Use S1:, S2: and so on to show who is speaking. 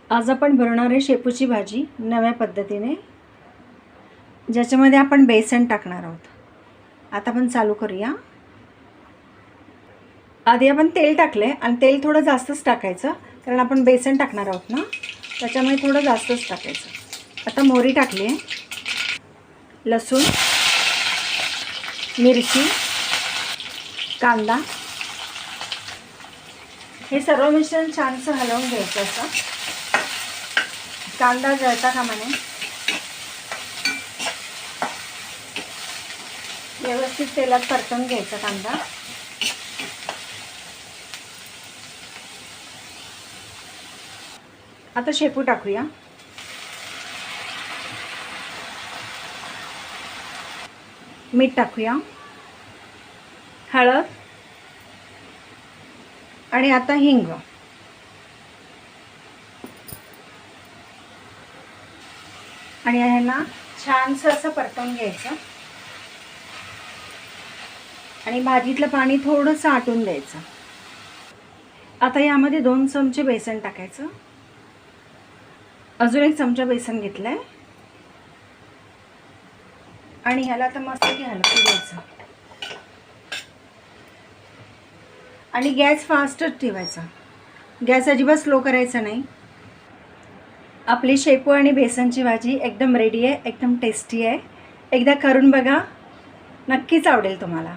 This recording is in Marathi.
S1: आज आपण बनवणार आहे शेपूची भाजी नव्या पद्धतीने, ज्याच्यामध्ये आपण बेसन टाकणार आहोत. आता आपण चालू करूया. आधी आपण तेल टाकले आणि तेल थोडं जास्तच टाकायचं, कारण आपण बेसन टाकणार आहोत ना, त्याच्यामुळे थोडं जास्तच टाकायचं. आता मोहरी टाकली आहे, लसूण, मिरची, कांदा, हे सर्व मिश्रण छानसं हलवून घ्यायचं. असं कांदा जळता कामा नये, व्यवस्थित तेलात परतून घ्यायचा कांदा. आता शेपू टाकूया. मीठ टाकूया, हळद आणि आता हिंग. आणि ह्यांना छानसं असं परतवून घ्यायचं आणि भाजीतलं पाणी थोडंसं आटून द्यायचं. आता यामध्ये 2 चमचे बेसन टाकायचं. अजून 1 चमचा बेसन घेतलं आहे आणि ह्याला आता मस्त हलवून द्यायचं आणि गॅस फास्टच ठेवायचा. गॅस अजिबात स्लो करायचा नाही. आपली शेपू आणि बेसनची भाजी एकदम रेडी आहे, एकदम टेस्टी आहे. एकदा करून बघा, नक्कीच आवडेल तुम्हाला.